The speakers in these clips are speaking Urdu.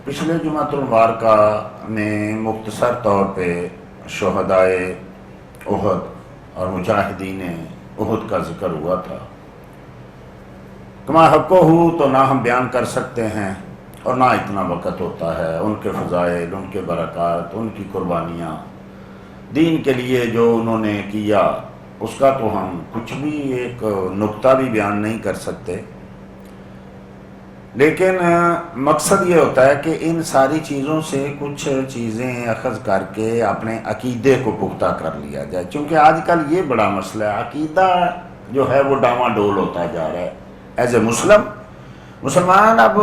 پچھلے جمعۃ المبارکہ میں مختصر طور پہ شہدائے احد اور مجاہدین احد کا ذکر ہوا تھا۔ کما حق ہو تو نہ ہم بیان کر سکتے ہیں اور نہ اتنا وقت ہوتا ہے۔ ان کے فضائل، ان کے برکات، ان کی قربانیاں، دین کے لیے جو انہوں نے کیا، اس کا تو ہم کچھ بھی ایک نقطہ بھی بیان نہیں کر سکتے۔ لیکن مقصد یہ ہوتا ہے کہ ان ساری چیزوں سے کچھ چیزیں اخذ کر کے اپنے عقیدے کو پختہ کر لیا جائے، چونکہ آج کل یہ بڑا مسئلہ ہے، عقیدہ جو ہے وہ ڈاواں ڈول ہوتا جا رہا ہے۔ ایز اے مسلمان اب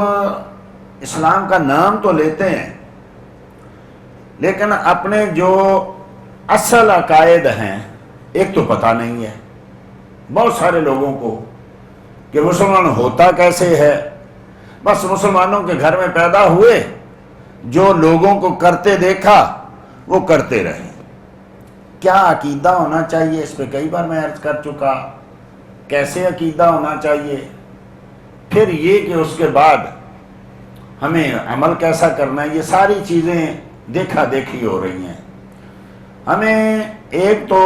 اسلام کا نام تو لیتے ہیں، لیکن اپنے جو اصل عقائد ہیں ایک تو پتہ نہیں ہے بہت سارے لوگوں کو کہ مسلمان ہوتا کیسے ہے۔ بس مسلمانوں کے گھر میں پیدا ہوئے، جو لوگوں کو کرتے دیکھا وہ کرتے رہے۔ کیا عقیدہ ہونا چاہیے، اس پہ کئی بار میں عرض کر چکا، کیسے عقیدہ ہونا چاہیے، پھر یہ کہ اس کے بعد ہمیں عمل کیسا کرنا ہے، یہ ساری چیزیں دیکھا دیکھی ہو رہی ہیں۔ ہمیں ایک تو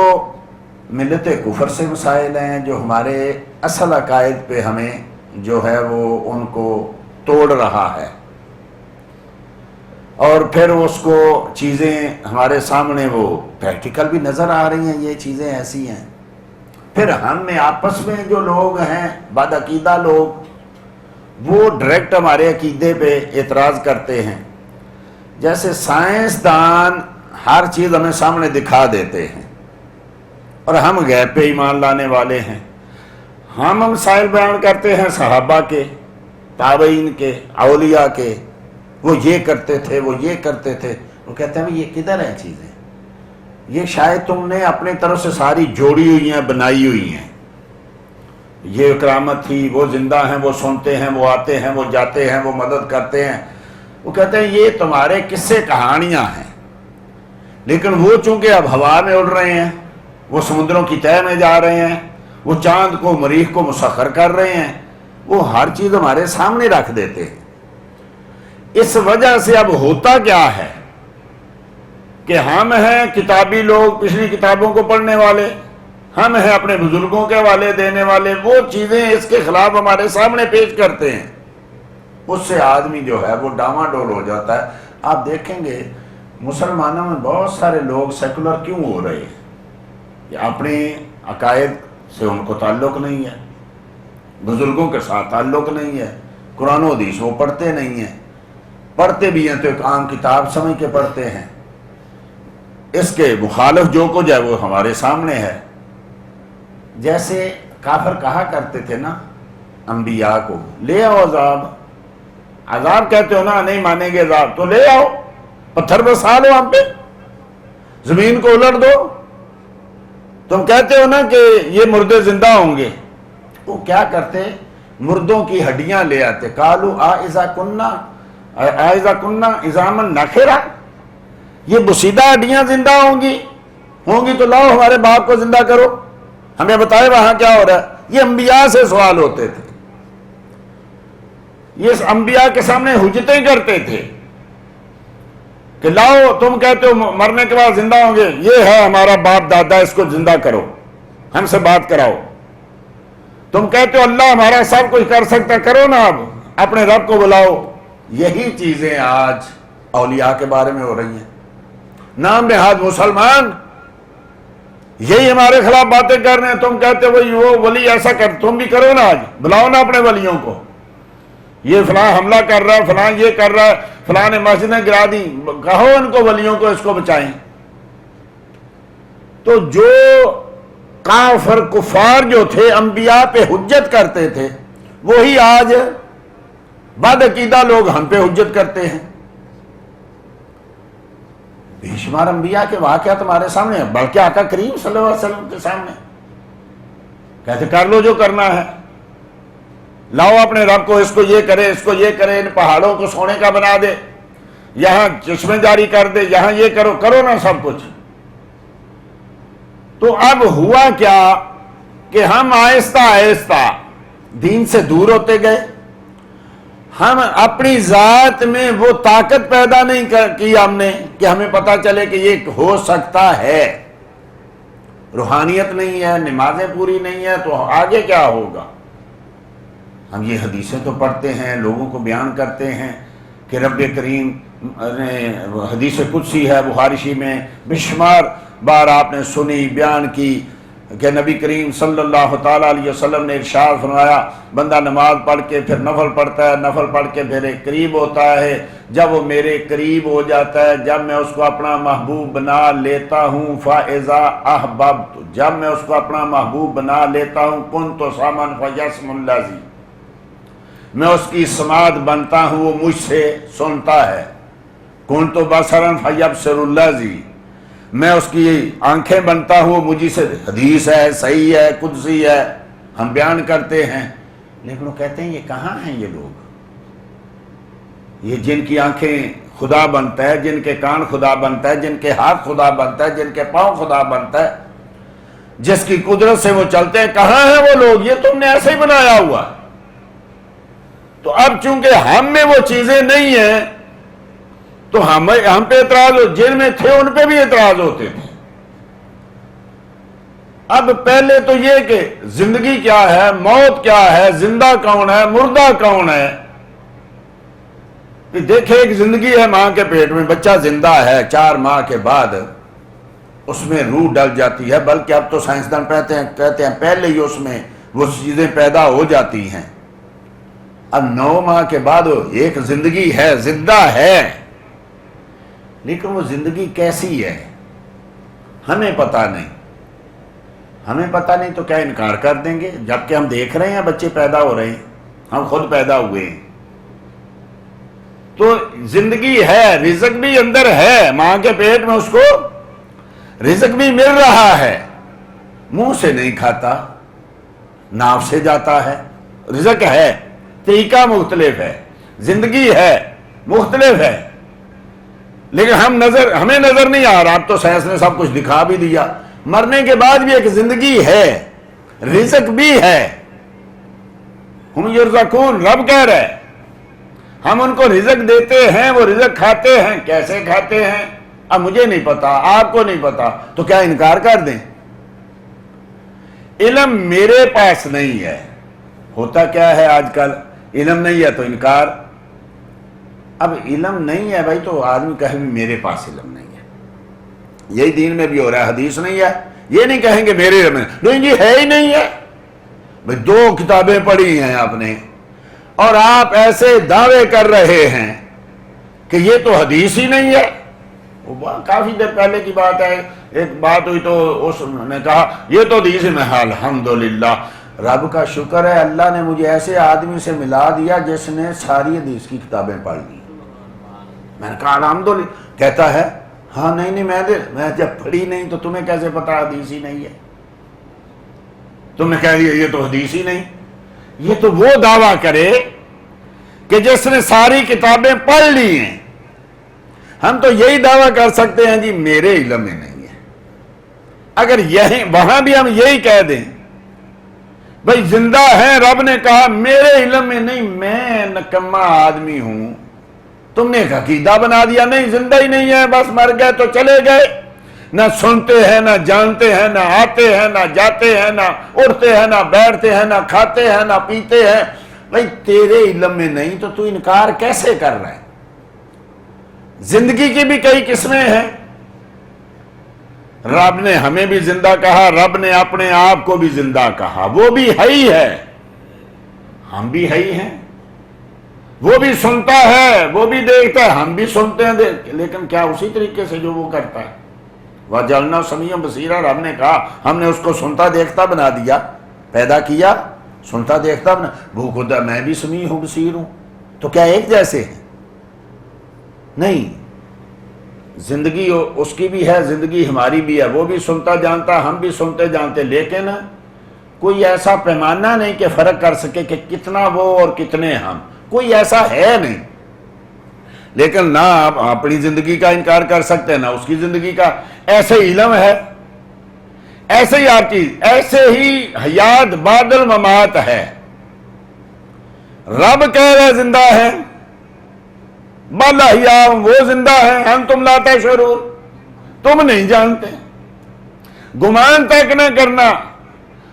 ملت کفر سے مسائل ہیں جو ہمارے اصل عقائد پہ ہمیں جو ہے وہ ان کو توڑ رہا ہے، اور پھر اس کو چیزیں ہمارے سامنے وہ پریکٹیکل بھی نظر آ رہی ہیں، یہ چیزیں ایسی ہیں۔ پھر ہم میں آپس میں جو لوگ ہیں بد عقیدہ لوگ، وہ ڈائریکٹ ہمارے عقیدے پہ اعتراض کرتے ہیں۔ جیسے سائنسدان ہر چیز ہمیں سامنے دکھا دیتے ہیں اور ہم غیب پہ ایمان لانے والے ہیں۔ ہم مسائل بیان کرتے ہیں صحابہ کے، تابعین کے، اولیاء کے، وہ یہ کرتے تھے، وہ یہ کرتے تھے۔ وہ کہتے ہیں یہ کدھر ہیں چیزیں، یہ شاید تم نے اپنے طرف سے ساری جوڑی ہوئی ہیں، بنائی ہوئی ہیں۔ یہ کرامت تھی، وہ زندہ ہیں، وہ سنتے ہیں، وہ آتے ہیں، وہ جاتے ہیں، وہ مدد کرتے ہیں۔ وہ کہتے ہیں یہ تمہارے قصے کہانیاں ہیں، لیکن وہ چونکہ اب ہوا میں اڑ رہے ہیں، وہ سمندروں کی تہہ میں جا رہے ہیں، وہ چاند کو، مریخ کو مسخر کر رہے ہیں، وہ ہر چیز ہمارے سامنے رکھ دیتے ہیں۔ اس وجہ سے اب ہوتا کیا ہے کہ ہم ہیں کتابی لوگ، پچھلی کتابوں کو پڑھنے والے، ہم ہیں اپنے بزرگوں کے حوالے دینے والے، وہ چیزیں اس کے خلاف ہمارے سامنے پیش کرتے ہیں۔ اس سے آدمی جو ہے وہ ڈاواں ڈول ہو جاتا ہے۔ آپ دیکھیں گے مسلمانوں میں بہت سارے لوگ سیکولر کیوں ہو رہے ہیں، کہ اپنے عقائد سے ان کو تعلق نہیں ہے، بزرگوں کے ساتھ تعلق نہیں ہے، قرآن و حدیث وہ پڑھتے نہیں ہیں، پڑھتے بھی ہیں تو ایک عام کتاب سمجھ کے پڑھتے ہیں۔ اس کے مخالف جو کچھ ہے وہ ہمارے سامنے ہے۔ جیسے کافر کہا کرتے تھے نا انبیاء کو، لے آؤ عذاب، عذاب کہتے ہو نا، نہیں مانیں گے عذاب تو لے آؤ، پتھر برسا لو ہم پہ، زمین کو الٹ دو۔ تم کہتے ہو نا کہ یہ مردے زندہ ہوں گے، وہ کیا کرتے، مردوں کی ہڈیاں لے آتے، قالوا اذا کننا عظاما نخرا، یہ بسیدہ ہڈیاں زندہ ہوں گی تو لاؤ ہمارے باپ کو زندہ کرو، ہمیں بتائے وہاں کیا ہو رہا ہے۔ یہ انبیاء سے سوال ہوتے تھے، یہ انبیاء کے سامنے حجتیں کرتے تھے کہ لاؤ، تم کہتے ہو مرنے کے بعد زندہ ہوں گے، یہ ہے ہمارا باپ دادا، اس کو زندہ کرو، ہم سے بات کراؤ۔ تم کہتے ہو اللہ ہمارا سب کچھ کر سکتا، کرو نا، اب اپنے رب کو بلاؤ۔ یہی چیزیں آج اولیاء کے بارے میں ہو رہی ہیں۔ نام نہاد مسلمان یہی ہمارے خلاف باتیں کر رہے ہیں، تم کہتے ہو وہ ولی ایسا کر، تم بھی کرو نا، آج بلاؤ نا اپنے ولیوں کو، یہ فلاں حملہ کر رہا ہے، فلاں یہ کر رہا ہے، فلاں نے مسجدیں گرا دی، کہو ان کو ولیوں کو اس کو بچائیں۔ تو جو کافر کفار جو تھے انبیاء پہ حجت کرتے تھے، وہی آج بد عقیدہ لوگ ہم پہ حجت کرتے ہیں۔ بے شمار انبیاء کے واقعات تمہارے سامنے ہیں، بلکہ آقا کریم صلی اللہ علیہ وسلم کے سامنے، کہتے کر لو جو کرنا ہے، لاؤ اپنے رب کو، اس کو یہ کرے، اس کو یہ کرے، ان پہاڑوں کو سونے کا بنا دے، یہاں چشمے جاری کر دے، یہاں یہ کرو، کرو نا سب کچھ۔ تو اب ہوا کیا کہ ہم آہستہ آہستہ دین سے دور ہوتے گئے، ہم اپنی ذات میں وہ طاقت پیدا نہیں کی ہم نے کہ ہمیں پتا چلے کہ یہ ہو سکتا ہے. روحانیت نہیں ہے، نمازیں پوری نہیں ہے، تو آگے کیا ہوگا؟ ہم یہ حدیثیں تو پڑھتے ہیں، لوگوں کو بیان کرتے ہیں کہ رب کریم نے، حدیث قدسی ہے بخاری شریف میں، بشمار بار آپ نے سنی، بیان کی کہ نبی کریم صلی اللہ تعالیٰ علیہ وسلم نے ارشاد فرمایا، بندہ نماز پڑھ کے پھر نفل پڑھتا ہے، نفل پڑھ کے پھر ایک قریب ہوتا ہے، جب وہ میرے قریب ہو جاتا ہے، جب میں اس کو اپنا محبوب بنا لیتا ہوں، فَإِذَا أَحْبَبْتُ، جب میں اس کو اپنا محبوب بنا لیتا ہوں، كُنْتُ سَمْعًا فَيَسْمَعُ الَّذِي، میں اس کی سماعت بنتا ہوں، وہ مجھ سے سنتا ہے. كُنْتُ بَصَرًا فَيَبْصِرُ الَّذِي، میں اس کی آنکھیں بنتا ہوں، مجھے سے. حدیث ہے، صحیح ہے، قدسی ہے، ہم بیان کرتے ہیں. لیکن وہ کہتے ہیں یہ کہاں ہیں یہ لوگ، یہ جن کی آنکھیں خدا بنتا ہے، جن کے کان خدا بنتا ہے، جن کے ہاتھ خدا بنتا ہے، جن کے پاؤں خدا بنتا ہے، جس کی قدرت سے وہ چلتے ہیں، کہاں ہیں وہ لوگ؟ یہ تم نے ایسے ہی بنایا ہوا. تو اب چونکہ ہم میں وہ چیزیں نہیں ہیں تو ہم پہ اعتراض ہو، جن میں تھے ان پہ بھی اعتراض ہوتے تھے. اب پہلے تو یہ کہ زندگی کیا ہے، موت کیا ہے، زندہ کون ہے، مردہ کون ہے. دیکھیں ایک زندگی ہے ماں کے پیٹ میں، بچہ زندہ ہے، 4 ماہ کے بعد اس میں روح ڈل جاتی ہے، بلکہ اب تو سائنسدان کہتے ہیں پہلے ہی اس میں وہ چیزیں پیدا ہو جاتی ہیں. اب 9 ماہ کے بعد ایک زندگی ہے، زندہ ہے، لیکن وہ زندگی کیسی ہے ہمیں پتہ نہیں. ہمیں پتہ نہیں تو کیا انکار کر دیں گے؟ جبکہ ہم دیکھ رہے ہیں بچے پیدا ہو رہے ہیں، ہم خود پیدا ہوئے ہیں. تو زندگی ہے، رزق بھی اندر ہے، ماں کے پیٹ میں اس کو رزق بھی مل رہا ہے، منہ سے نہیں کھاتا، ناف سے جاتا ہے. رزق ہے، طریقہ مختلف ہے، زندگی ہے، مختلف ہے، لیکن ہمیں نظر نہیں آ رہا. اب تو سائنس نے سب کچھ دکھا بھی دیا، مرنے کے بعد بھی ایک زندگی ہے، رزق بھی ہے. ہم یرزقون، رب کہہ رہے ہیں ہم ان کو رزق دیتے ہیں، وہ رزق کھاتے ہیں. کیسے کھاتے ہیں اب مجھے نہیں پتا، آپ کو نہیں پتا، تو کیا انکار کر دیں؟ علم میرے پاس نہیں ہے. ہوتا کیا ہے آج کل، علم نہیں ہے تو انکار. اب علم نہیں ہے بھائی تو آدمی کہے بھی میرے پاس علم نہیں ہے. یہی دین میں بھی ہو رہا ہے، حدیث نہیں ہے، یہ نہیں کہیں گے میرے علم نہیں جی، ہے ہی نہیں ہے. بھائی 2 کتابیں پڑھی ہیں آپ نے اور آپ ایسے دعوے کر رہے ہیں کہ یہ تو حدیث ہی نہیں ہے. کافی دیر پہلے کی بات ہے، ایک بات ہوئی تو اس نے کہا یہ تو حدیث میں ہے. الحمدللہ، رب کا شکر ہے اللہ نے مجھے ایسے آدمی سے ملا دیا جس نے ساری حدیث کی کتابیں پڑھ لی. میں نے کہا الحمدللہ. کہتا ہے ہاں نہیں میں جب پڑھی نہیں تو تمہیں کیسے پتا حدیث ہی نہیں ہے؟ تم نے کہہ دیا یہ تو حدیث ہی نہیں. یہ تو وہ دعویٰ کرے کہ جس نے ساری کتابیں پڑھ لی ہیں. ہم تو یہی دعویٰ کر سکتے ہیں جی میرے علم میں نہیں ہے. اگر یہیں وہاں بھی ہم یہی کہہ دیں بھائی زندہ ہے، رب نے کہا میرے علم میں نہیں، میں نکما آدمی ہوں، تم نے ایک عقیدہ بنا دیا نہیں زندہ ہی نہیں ہے، بس مر گئے تو چلے گئے، نہ سنتے ہیں، نہ جانتے ہیں، نہ آتے ہیں، نہ جاتے ہیں، نہ اٹھتے ہیں، نہ بیٹھتے ہیں، نہ کھاتے ہیں، نہ پیتے ہیں. بھائی تیرے علم میں نہیں تو انکار کیسے کر رہا ہے؟ زندگی کی بھی کئی قسمیں ہیں. رب نے ہمیں بھی زندہ کہا، رب نے اپنے آپ کو بھی زندہ کہا، وہ بھی ہے ہی ہے، ہم بھی ہے ہی ہیں. وہ بھی سنتا ہے، وہ بھی دیکھتا ہے، ہم بھی سنتے ہیں لیکن کیا اسی طریقے سے جو وہ کرتا ہے. وَجَعَلْنَا سَمِيعًا بَصِيرًا، رب نے کہا ہم نے اس کو سنتا دیکھتا بنا دیا، پیدا کیا سنتا دیکھتا بنا. وہ خدا میں بھی سمیع ہوں بصیر ہوں، تو کیا ایک جیسے ہیں؟ نہیں. زندگی اس کی بھی ہے، زندگی ہماری بھی ہے، وہ بھی سنتا جانتا، ہم بھی سنتے جانتے، لیکن کوئی ایسا پیمانہ نہیں کہ فرق کر سکے کہ کتنا وہ اور کتنے ہم، کوئی ایسا ہے نہیں. لیکن نہ آپ اپنی زندگی کا انکار کر سکتے ہیں نہ اس کی زندگی کا. ایسے علم ہے، ایسے ہی آپ کی، ایسے ہی حیات بعد الممات ہے. رب کہہ رہے زندہ ہے، بل احیاء، وہ زندہ ہے، انتم لا تشعرون، تم نہیں جانتے، گمان تک نہ کرنا۔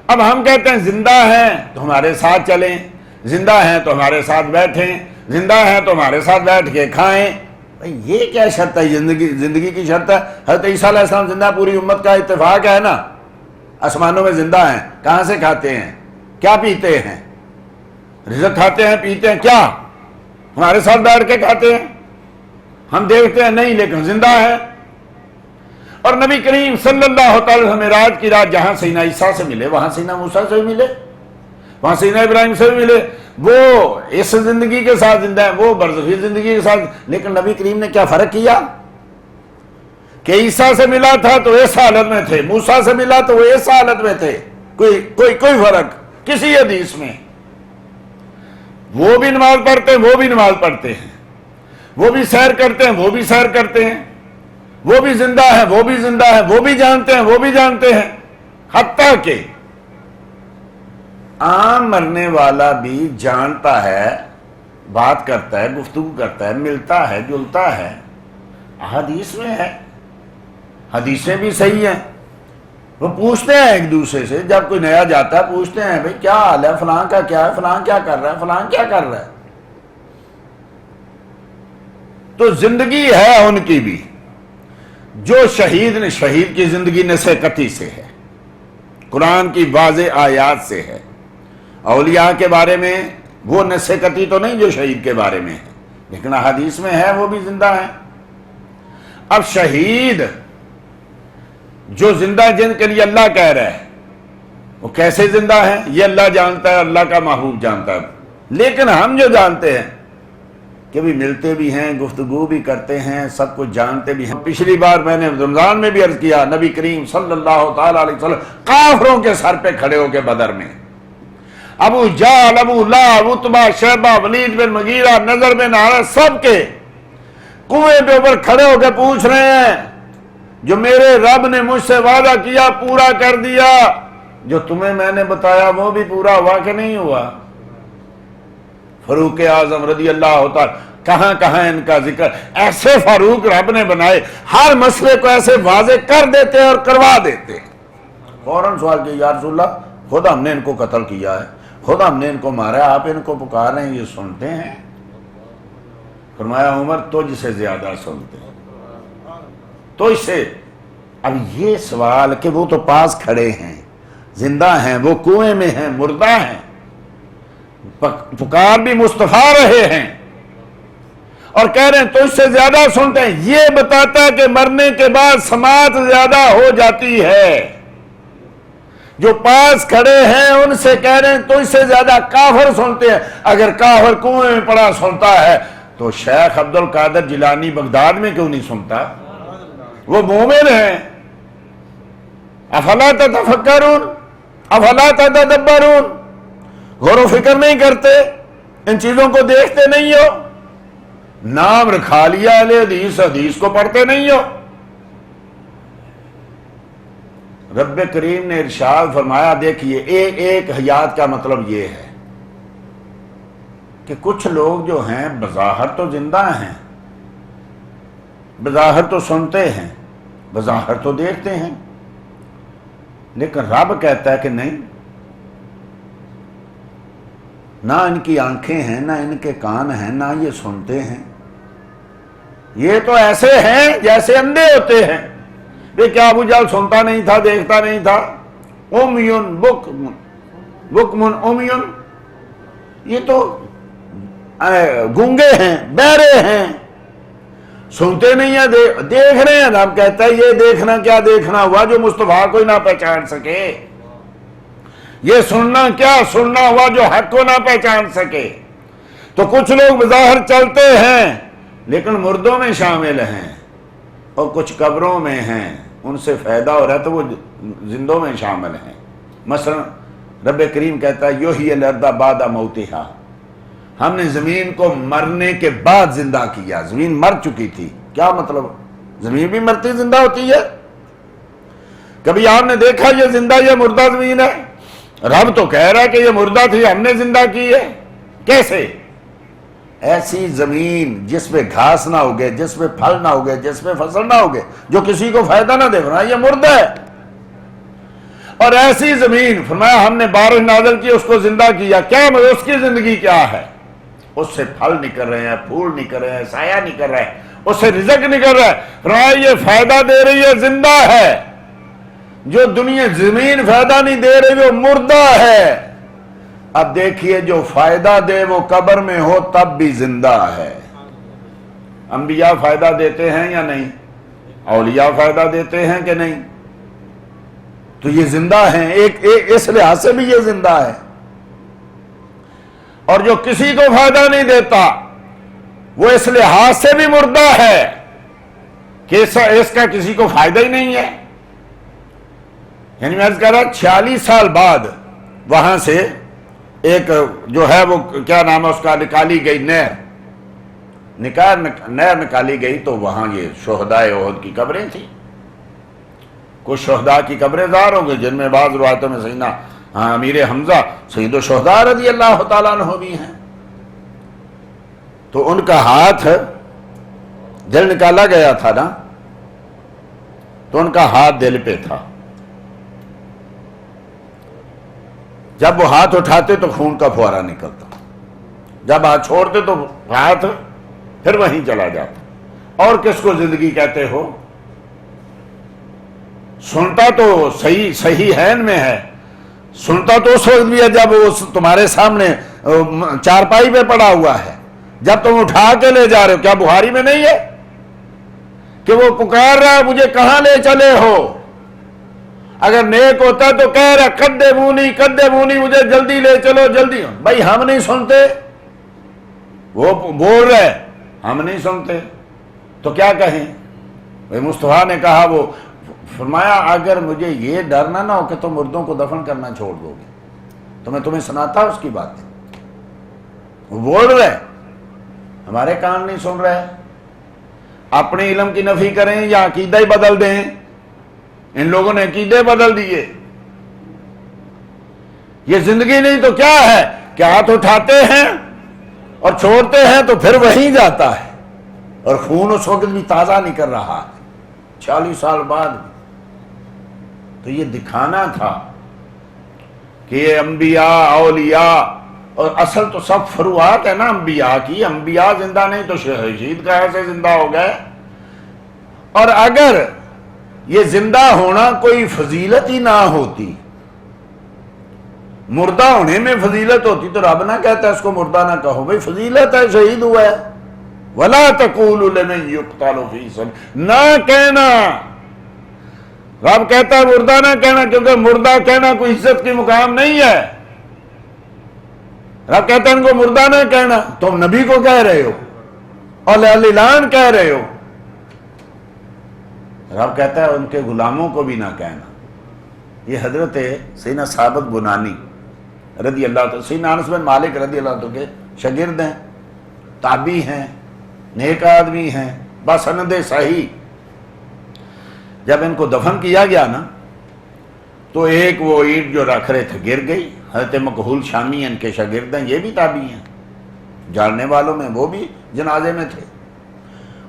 اب ہم کہتے ہیں زندہ ہیں تو ہمارے ساتھ چلیں، زندہ ہیں تو ہمارے ساتھ بیٹھیں، زندہ ہیں تو ہمارے ساتھ بیٹھ کے کھائیں۔ یہ کیا شرط ہے؟ زندگی کی شرط ہے؟ حضرت عیسیٰ علیہ السلام زندہ، پوری امت کا اتفاق ہے نا، آسمانوں میں زندہ ہیں، کہاں سے کھاتے ہیں، کیا پیتے ہیں؟ رزق کھاتے ہیں، پیتے ہیں، کیا ہمارے ساتھ بیٹھ کے کھاتے ہیں؟ ہم دیکھتے ہیں نہیں، لیکن زندہ ہے۔ اور نبی کریم صلی اللہ تعالی وسلم معراج کی رات جہاں سیدنا عیسیٰ سے ملے، وہاں سیدنا موسیٰ سے بھی ملے، وہاں سیدنا ابراہیم سے بھی ملے۔ وہ اس زندگی کے ساتھ زندہ ہے، وہ برزخی زندگی کے ساتھ، لیکن نبی کریم نے کیا فرق کیا کہ عیسیٰ سے ملا تھا تو اس حالت میں تھے، موسیٰ سے ملا تو وہ اس حالت میں تھے؟ کوئی فرق کسی حدیث میں؟ وہ بھی نماز پڑھتے ہیں، وہ بھی نماز پڑھتے ہیں، وہ بھی سیر کرتے ہیں، وہ بھی سیر کرتے ہیں، وہ بھی زندہ ہے، وہ بھی زندہ ہے، وہ بھی جانتے ہیں، وہ بھی جانتے ہیں، حتیٰ کہ عام مرنے والا بھی جانتا ہے، بات کرتا ہے، گفتگو کرتا ہے، ملتا ہے، جلتا ہے۔ حدیث میں ہے، حدیثیں بھی صحیح ہیں۔ وہ پوچھتے ہیں ایک دوسرے سے، جب کوئی نیا جاتا ہے پوچھتے ہیں بھئی کیا حال ہے، فلاں کا کیا ہے، فلاں کیا کر رہا ہے، فلاں کیا کر رہا ہے۔ تو زندگی ہے ان کی بھی، جو شہید کی زندگی نسخ قطعی سے ہے، قرآن کی واضح آیات سے ہے۔ اولیاء کے بارے میں وہ نسخ قطعی تو نہیں جو شہید کے بارے میں ہے، لیکن حدیث میں ہے، وہ بھی زندہ ہے۔ اب شہید جو زندہ جن کے لیے اللہ کہہ رہا ہے، وہ کیسے زندہ ہے یہ اللہ جانتا ہے، اللہ کا محبوب جانتا ہے، لیکن ہم جو جانتے ہیں کہ بھی ملتے بھی ہیں، گفتگو بھی کرتے ہیں، سب کچھ جانتے بھی ہیں۔ پچھلی بار میں نے رمضان میں بھی عرض کیا، نبی کریم صلی اللہ تعالی علیہ وسلم کافروں کے سر پہ کھڑے ہو کے بدر میں، ابو جہل، ابو لہب، عتبہ، شیبہ، ولید بن مغیرہ، نضر بن حارث، سب کے کنویں پہ اوپر کھڑے ہو کے پوچھ رہے ہیں، جو میرے رب نے مجھ سے وعدہ کیا پورا کر دیا، جو تمہیں میں نے بتایا وہ بھی پورا ہوا کہ نہیں ہوا؟ فاروق اعظم رضی اللہ تعالی، کہاں کہاں ان کا ذکر۔ ایسے فاروق رب نے بنائے، ہر مسئلے کو ایسے واضح کر دیتے اور کروا دیتے۔ فوراً سوال کیا، یا رسول اللہ خود ہم نے ان کو قتل کیا ہے، خود ہم نے ان کو مارا ہے، آپ ان کو پکار رہے ہیں، یہ سنتے ہیں؟ فرمایا عمر تجھ سے زیادہ سنتے ہیں، تجھ سے۔ اب یہ سوال کہ وہ تو پاس کھڑے ہیں، زندہ ہیں، وہ کنویں میں ہیں، مردہ ہیں، پکار بھی مصطفیٰ رہے ہیں، اور کہہ رہے ہیں تجھ سے زیادہ سنتے ہیں۔ یہ بتاتا ہے کہ مرنے کے بعد سماعت زیادہ ہو جاتی ہے۔ جو پاس کھڑے ہیں ان سے کہہ رہے ہیں تجھ سے زیادہ کافر سنتے ہیں۔ اگر کافر کنویں میں پڑا سنتا ہے تو شیخ عبد القادر جیلانی بغداد میں کیوں نہیں سنتا؟ وہ مومن ہیں۔ افلا تتفکرون افلا تتدبرون، غور و فکر نہیں کرتے، ان چیزوں کو دیکھتے نہیں ہو؟ نام رکھا لیا اہل حدیث، حدیث کو پڑھتے نہیں ہو؟ رب کریم نے ارشاد فرمایا، دیکھیے ایک حیات کا مطلب یہ ہے کہ کچھ لوگ جو ہیں بظاہر تو زندہ ہیں، بظاہر تو سنتے ہیں، بظاہر تو دیکھتے ہیں، لیکن رب کہتا ہے کہ نہیں، نہ ان کی آنکھیں ہیں، نہ ان کے کان ہیں، نہ یہ سنتے ہیں، یہ تو ایسے ہیں جیسے اندھے ہوتے ہیں۔ بے کیا ابو جہل سنتا نہیں تھا، دیکھتا نہیں تھا؟ امیون بکمن امیون، یہ تو گونگے ہیں، بہرے ہیں، سنتے نہیں ہیں، دیکھ رہے ہیں۔ رب کہتا ہے یہ دیکھنا کیا دیکھنا ہوا جو مصطفیٰ کو نہ پہچان سکے، یہ سننا کیا سننا ہوا جو حق کو نہ پہچان سکے۔ تو کچھ لوگ بظاہر چلتے ہیں لیکن مردوں میں شامل ہیں، اور کچھ قبروں میں ہیں، ان سے فائدہ ہو رہا ہے تو وہ زندوں میں شامل ہیں۔ مثلا رب کریم کہتا ہے یحیی الارض بعد موتہا، ہم نے زمین کو مرنے کے بعد زندہ کیا۔ زمین مر چکی تھی، کیا مطلب؟ زمین بھی مرتی زندہ ہوتی ہے؟ کبھی آپ نے دیکھا یہ زندہ یہ مردہ زمین ہے؟ رب تو کہہ رہا ہے کہ یہ مردہ تھی، ہم نے زندہ کی ہے۔ کیسے؟ ایسی زمین جس پہ گھاس نہ ہوگے، جس پہ پھل نہ ہوگے، جس پہ فصل نہ ہوگے، جو کسی کو فائدہ نہ دے، فرمایا یہ مردہ ہے۔ اور ایسی زمین، فرمایا ہم نے بارش نازل کی، اس کو زندہ کیا، کیا اس کی زندگی کیا ہے؟ اس سے پھل نکل رہے ہیں، پھول نکل رہے ہیں، سایہ نکل رہا ہے، اس سے رزق نکل رہا ہے۔ فرمایا یہ فائدہ دے رہی ہے، زندہ ہے۔ جو دنیا زمین فائدہ نہیں دے رہی وہ مردہ ہے۔ اب دیکھیے جو فائدہ دے وہ قبر میں ہو تب بھی زندہ ہے۔ انبیاء فائدہ دیتے ہیں یا نہیں؟ اولیاء فائدہ دیتے ہیں کہ نہیں؟ تو یہ زندہ ہیں، ایک اس لحاظ سے بھی یہ زندہ ہے۔ اور جو کسی کو فائدہ نہیں دیتا وہ اس لحاظ سے بھی مردہ ہے کہ اس کا کسی کو فائدہ ہی نہیں ہے۔ یعنی میں کہہ رہا 46 سال بعد وہاں سے ایک جو ہے وہ کیا نام ہے اس کا، نکالی گئی نہر نکالی گئی، تو وہاں یہ شہدائے احد کی قبریں تھیں۔ کچھ شہداء کی قبریں ظاہر ہوں گے، جن میں بعض روایتوں میں سیدنا امیر حمزہ سید الشہداء رضی اللہ تعالیٰ عنہ بھی ہیں۔ تو ان کا ہاتھ دل نکالا گیا تھا نا، تو ان کا ہاتھ دل پہ تھا، جب وہ ہاتھ اٹھاتے تو خون کا فوارہ نکلتا، جب ہاتھ چھوڑتے تو ہاتھ پھر وہیں چلا جاتا۔ اور کس کو زندگی کہتے ہو؟ سنتا تو صحیح ہین میں ہے، سنتا تو اس وقت بھی ہے جب وہ تمہارے سامنے چارپائی پہ پڑا ہوا ہے، جب تم اٹھا کے لے جا رہے ہو۔ کیا بخاری میں نہیں ہے کہ وہ پکار رہا ہے مجھے کہاں لے چلے ہو؟ اگر نیک ہوتا تو کہہ رہا قدمونی مجھے جلدی لے چلو جلدی۔ بھائی ہم نہیں سنتے، وہ بول رہے ہم نہیں سنتے تو کیا کہیں؟ بھائی مصطفیٰ نے کہا، وہ فرمایا اگر مجھے یہ ڈرنا نہ ہو کہ تم مردوں کو دفن کرنا چھوڑ دو گے تو میں تمہیں سناتا اس کی باتیں۔ وہ بول رہے ہمارے کان نہیں سن رہے، اپنے علم کی نفی کریں یا عقیدہ ہی بدل دیں۔ ان لوگوں نے عقیدے بدل دیے۔ یہ زندگی نہیں تو کیا ہے کہ ہاتھ اٹھاتے ہیں اور چھوڑتے ہیں تو پھر وہیں جاتا ہے، اور خون اس وقت بھی تازہ نکل رہا ہے 40 سال بعد بھی۔ تو یہ دکھانا تھا کہ یہ انبیاء اولیاء، اور اصل تو سب فروعات ہے نا انبیاء کی۔ انبیاء زندہ نہیں تو شہید کہاں سے زندہ ہو گئے؟ اور اگر یہ زندہ ہونا کوئی فضیلت ہی نہ ہوتی، مردہ ہونے میں فضیلت ہوتی تو رب نہ کہتا اس کو مردہ نہ کہو، بھئی فضیلت ہے، شہید ہوا ہے۔ وَلَا تَقُولُوا لِمَن يُقْتَلُ فِي سَبِيلِ، نہ کہنا، رب کہتا ہے مردہ نہ کہنا، کیونکہ مردہ کہنا کوئی عزت کی مقام نہیں ہے۔ رب کہتا ہے ان کو مردہ نہ کہنا، تم نبی کو کہہ رہے ہو اور اعلان کہہ رہے ہو۔ رب کہتا ہے ان کے غلاموں کو بھی نہ کہنا۔ یہ حضرت سیدنا ثابت بنانی رضی اللہ تعالیٰ، سیدنا انس بن مالک رضی اللہ تعالیٰ کے شاگرد ہیں، تابعی ہیں، نیک آدمی ہیں، بسند صحیح۔ جب ان کو دفن کیا گیا نا تو ایک وہ اینٹ جو رکھ رہے تھے گر گئی۔ حضرت مکحول شامی ان کے شاگرد ہیں، یہ بھی تابعی ہیں، جاننے والوں میں وہ بھی جنازے میں تھے۔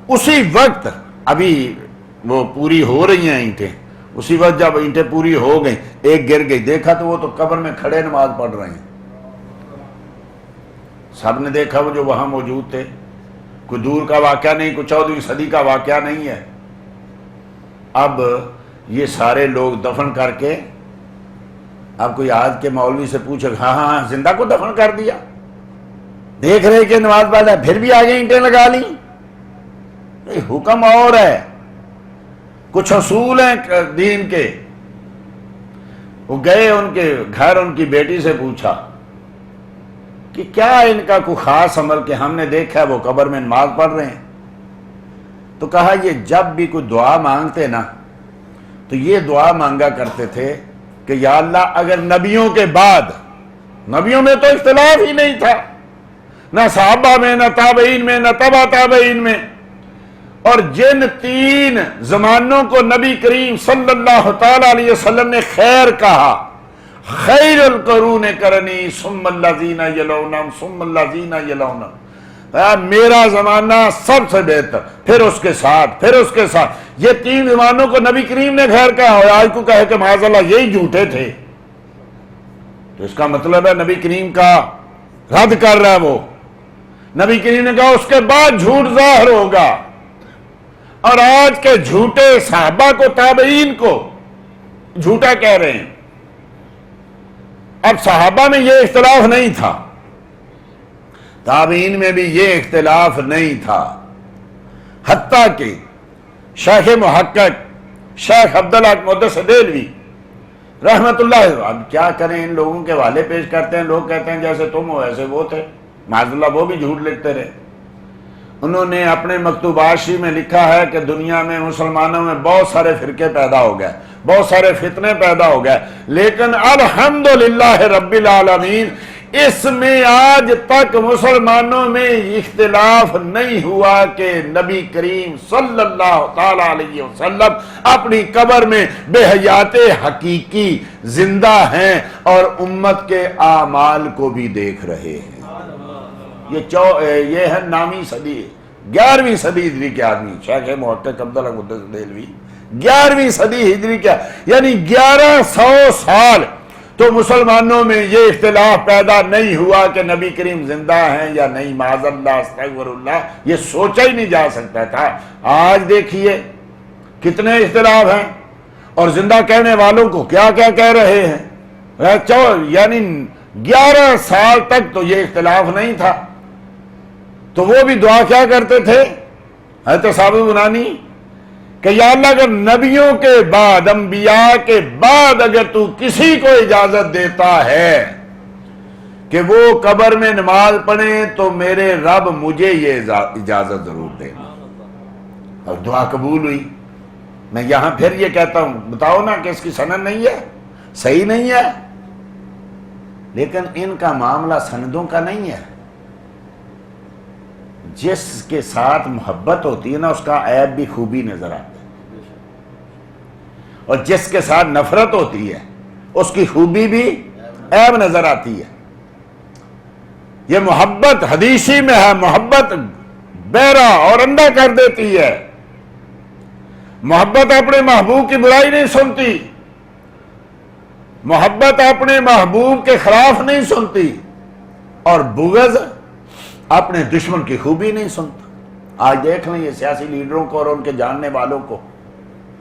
اسی وقت ابھی وہ پوری ہو رہی ہیں اینٹیں، اسی وقت جب اینٹیں پوری ہو گئیں ایک گر گئی، دیکھا تو وہ تو قبر میں کھڑے نماز پڑھ رہے ہیں۔ سب نے دیکھا وہ جو وہاں موجود تھے، کوئی دور کا واقعہ نہیں، کوئی 14ویں صدی کا واقعہ نہیں ہے۔ اب یہ سارے لوگ دفن کر کے، اب کوئی آج کے مولوی سے پوچھے ہاں زندہ کو دفن کر دیا، دیکھ رہے کہ نماز پڑھ رہا ہے، پھر بھی آگے اینٹیں لگا لی۔ حکم اور ہے، کچھ اصول ہیں دین کے۔ وہ گئے ان کے گھر، ان کی بیٹی سے پوچھا کہ کیا ان کا کوئی خاص عمل کہ ہم نے دیکھا ہے وہ قبر میں نماز پڑھ رہے ہیں؟ تو کہا یہ جب بھی کوئی دعا مانگتے نا تو یہ دعا مانگا کرتے تھے کہ یا اللہ اگر نبیوں کے بعد، نبیوں میں تو اختلاف ہی نہیں تھا، نہ صحابہ میں، نہ تابعین میں، نہ تبع تابعین میں، اور جن 3 زمانوں کو نبی کریم صلی اللہ تعالی علیہ وسلم نے خیر کہا، خیر القرون کرنی ثم الذین یلونہم ثم الذین یلونہم، میرا زمانہ سب سے بہتر، پھر اس کے ساتھ، پھر اس کے ساتھ۔ یہ تین زمانوں کو نبی کریم نے خیر کہا، اور آج کو کہے کہ معاذ اللہ یہی جھوٹے تھے، تو اس کا مطلب ہے نبی کریم کا رد کر رہا ہے وہ۔ نبی کریم نے کہا اس کے بعد جھوٹ ظاہر ہوگا، اور آج کے جھوٹے صحابہ کو، تابعین کو جھوٹا کہہ رہے ہیں۔ اب صحابہ میں یہ اختلاف نہیں تھا، تابعین میں بھی یہ اختلاف نہیں تھا، حتیٰ کہ شیخ محقق شیخ عبداللہ محدث دہلوی رحمت اللہ، اب کیا کریں، ان لوگوں کے حوالے پیش کرتے ہیں، لوگ کہتے ہیں جیسے تم ہو ایسے وہ تھے، معاذ اللہ وہ بھی جھوٹ لکھتے رہے۔ انہوں نے اپنے مکتوبات شریف میں لکھا ہے کہ دنیا میں مسلمانوں میں بہت سارے فرقے پیدا ہو گئے، بہت سارے فتنے پیدا ہو گئے، لیکن الحمدللہ رب العالمین اس میں آج تک مسلمانوں میں اختلاف نہیں ہوا کہ نبی کریم صلی اللہ تعالی علیہ وسلم اپنی قبر میں بے حیات حقیقی زندہ ہیں اور امت کے اعمال کو بھی دیکھ رہے ہیں۔ یہ ہے نامی صدی، 11ویں صدی ہجری کے آدمی شیخ محقق عبداللہ محدث دہلوی، 11ویں صدی ہجری کے، یعنی 1100 سال تو مسلمانوں میں یہ اختلاف پیدا نہیں ہوا کہ نبی کریم زندہ ہیں یا نہیں، معاذ اللہ استغفر اللہ، یہ سوچا ہی نہیں جا سکتا تھا۔ آج دیکھیے کتنے اختلاف ہیں، اور زندہ کہنے والوں کو کیا کیا کہہ رہے ہیں، یعنی 11 سال تک تو یہ اختلاف نہیں تھا۔ تو وہ بھی دعا کیا کرتے تھے حضرت صابر بنانی کہ یا اللہ اگر نبیوں کے بعد، انبیاء کے بعد اگر تو کسی کو اجازت دیتا ہے کہ وہ قبر میں نماز پڑھیں تو میرے رب مجھے یہ اجازت ضرور دینا۔ اور دعا قبول ہوئی۔ میں یہاں پھر یہ کہتا ہوں، بتاؤ نا کہ اس کی سند نہیں ہے، صحیح نہیں ہے، لیکن ان کا معاملہ سندوں کا نہیں ہے۔ جس کے ساتھ محبت ہوتی ہے نا اس کا عیب بھی خوبی نظر آتا ہے، اور جس کے ساتھ نفرت ہوتی ہے اس کی خوبی بھی عیب نظر آتی ہے۔ یہ محبت حدیثی میں ہے، محبت بہرا اور اندھا کر دیتی ہے۔ محبت اپنے محبوب کی برائی نہیں سنتی، محبت اپنے محبوب کے خلاف نہیں سنتی، اور بغض اپنے دشمن کی خوبی نہیں سنتا۔ آج دیکھ لیں یہ سیاسی لیڈروں کو اور ان کے جاننے والوں کو،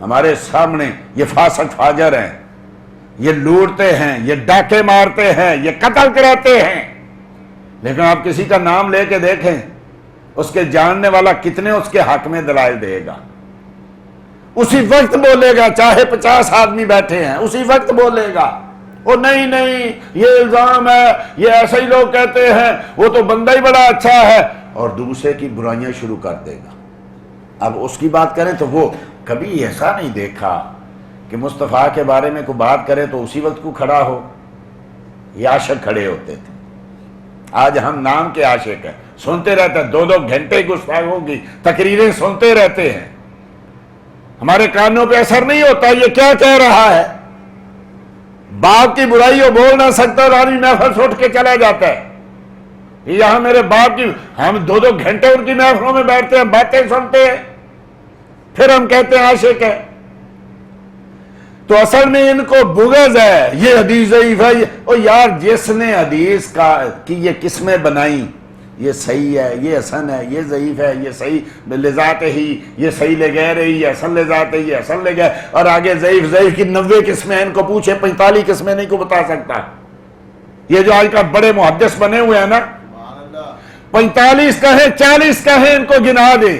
ہمارے سامنے یہ فاسق فاجر ہیں، یہ لوٹتے ہیں، یہ ڈاکے مارتے ہیں، یہ قتل کراتے ہیں، لیکن آپ کسی کا نام لے کے دیکھیں اس کے جاننے والا کتنے اس کے حق میں دلائل دے گا، اسی وقت بولے گا، چاہے 50 آدمی بیٹھے ہیں اسی وقت بولے گا، وہ نہیں نہیں یہ الزام ہے، یہ ایسے ہی لوگ کہتے ہیں، وہ تو بندہ ہی بڑا اچھا ہے، اور دوسرے کی برائیاں شروع کر دے گا۔ اب اس کی بات کریں تو وہ کبھی ایسا نہیں دیکھا کہ مصطفیٰ کے بارے میں کوئی بات کرے تو اسی وقت کو کھڑا ہو، یہ عاشق کھڑے ہوتے تھے۔ آج ہم نام کے عاشق ہیں، سنتے رہتے ہیں، 2 گھنٹے گستاخوں کی تقریریں سنتے رہتے ہیں، ہمارے کانوں پہ اثر نہیں ہوتا یہ کیا کہہ رہا ہے۔ باپ کی برائی وہ بول نہ سکتا اور آدمی محفل سے اٹھ کے چلا جاتا ہے، یہاں میرے باپ کی، ہم 2 گھنٹے ان کی محفلوں میں بیٹھتے ہیں، باتیں سنتے ہیں، پھر ہم کہتے ہیں عاشق ہے۔ تو اصل میں ان کو بغض ہے، یہ حدیث ضعیف ہے، اور یار جس نے حدیث کی یہ قسمیں بنائی، یہ صحیح ہے، یہ حسن ہے، یہ ضعیف ہے، یہ صحیح لذات ہی، یہ صحیح لے گئے رہی، یہ حسن لذات ہے، یہ حسن لے گئے، اور آگے ضعیف کی 90 قسمیں، ان کو پوچھے 45 قسمیں نہیں کو بتا سکتا۔ یہ جو آج کا بڑے محدث بنے ہوئے ہیں نا، 45 کہیں 40 کہیں ان کو گنا دیں،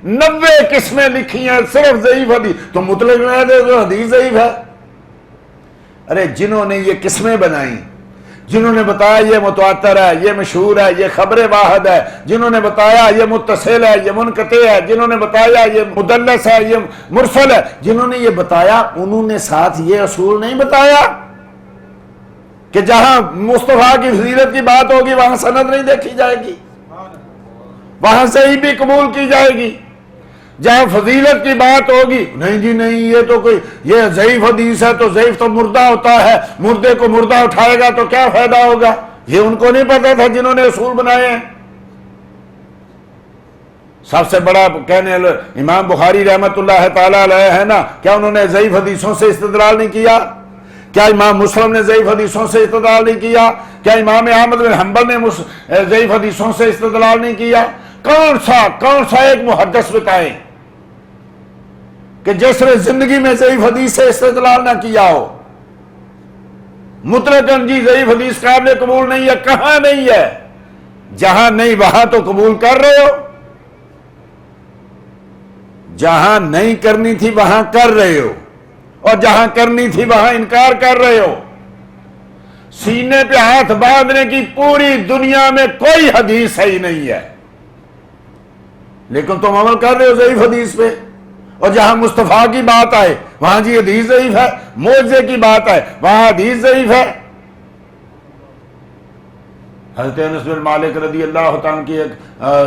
90 قسمیں لکھی ہیں صرف ضعیف حدیث، تو مطلق نہ دے تو حدیث ضعیف ہے۔ ارے جنہوں نے یہ قسمیں بنائی، جنہوں نے بتایا یہ متواتر ہے، یہ مشہور ہے، یہ خبر واحد ہے، جنہوں نے بتایا یہ متصل ہے، یہ منقطع ہے، جنہوں نے بتایا یہ مدلس ہے، یہ مرسل ہے، جنہوں نے یہ بتایا انہوں نے ساتھ یہ اصول نہیں بتایا کہ جہاں مصطفیٰ کی فضیلت کی بات ہوگی وہاں سند نہیں دیکھی جائے گی، وہاں صحیح بھی قبول کی جائے گی۔ جہاں فضیلت کی بات ہوگی نہیں جی نہیں یہ تو کوئی یہ ضعیف حدیث ہے، تو ضعیف تو مردہ ہوتا ہے، مردے کو مردہ اٹھائے گا تو کیا فائدہ ہوگا. یہ ان کو نہیں پتا تھا جنہوں نے اصول بنائے ہیں. سب سے بڑا کہنے امام بخاری رحمت اللہ تعالی علیہ ہے نا، کیا انہوں نے ضعیف حدیثوں سے استدلال نہیں کیا؟ کیا امام مسلم نے ضعیف حدیثوں سے استدلال نہیں کیا؟ کیا امام احمد بن حنبل نے ضعیف حدیثوں سے استدلال نہیں کیا؟ کون سا ایک محدث بتائیں کہ جس نے زندگی میں ضعیف حدیث سے استدلال نہ کیا ہو؟ مطلقاً جی ضعیف حدیث قابل قبول نہیں ہے. کہاں نہیں ہے؟ جہاں نہیں وہاں تو قبول کر رہے ہو، جہاں نہیں کرنی تھی وہاں کر رہے ہو، اور جہاں کرنی تھی وہاں انکار کر رہے ہو. سینے پہ ہاتھ باندھنے کی پوری دنیا میں کوئی حدیث صحیح نہیں ہے، لیکن تم عمل کر رہے ہو ضعیف حدیث پہ. اور جہاں مصطفیٰ کی بات آئے وہاں جی حدیث ضعیف ہے، معجزے کی بات آئے وہاں حدیث ضعیف ہے. حضرت انس بن مالک رضی اللہ تعالیٰ کی ایک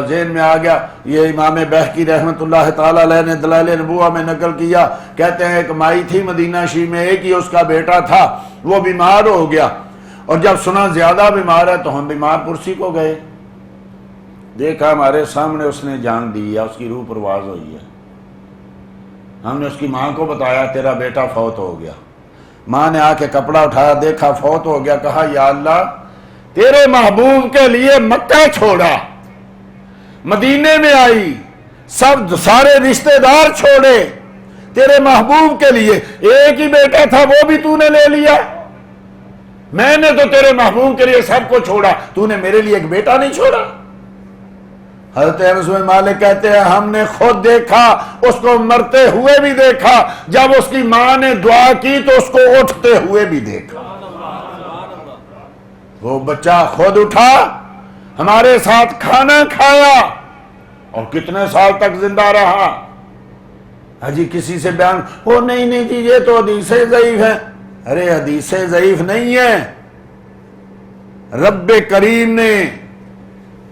ذہن میں آ گیا، یہ امام بہقی رحمت اللہ تعالی علیہ نے دلائل نبوہ میں نقل کیا. کہتے ہیں ایک مائی تھی مدینہ شریف میں، ایک ہی اس کا بیٹا تھا، وہ بیمار ہو گیا، اور جب سنا زیادہ بیمار ہے تو ہم بیمار پرسی کو گئے. دیکھا ہمارے سامنے اس نے جان دی ہے، اس کی روح پرواز ہوئی ہے. ہم نے اس کی ماں کو بتایا تیرا بیٹا فوت ہو گیا. ماں نے آ کے کپڑا اٹھایا، دیکھا فوت ہو گیا. کہا یا اللہ تیرے محبوب کے لیے مکہ چھوڑا، مدینے میں آئی، سب سارے رشتہ دار چھوڑے تیرے محبوب کے لیے. ایک ہی بیٹا تھا وہ بھی تو نے لے لیا. میں نے تو تیرے محبوب کے لیے سب کو چھوڑا، تو نے میرے لیے ایک بیٹا نہیں چھوڑا. حضرت انس بن مالک کہتے ہیں ہم نے خود دیکھا، اس کو مرتے ہوئے بھی دیکھا، جب اس کی ماں نے دعا کی تو اس کو اٹھتے ہوئے بھی دیکھا. وہ بچہ خود اٹھا، ہمارے ساتھ کھانا کھایا، اور کتنے سال تک زندہ رہا. حجی کسی سے بیان وہ نہیں جی یہ تو حدیثیں ضعیف ہیں. ارے حدیثیں ضعیف نہیں ہیں، رب کریم نے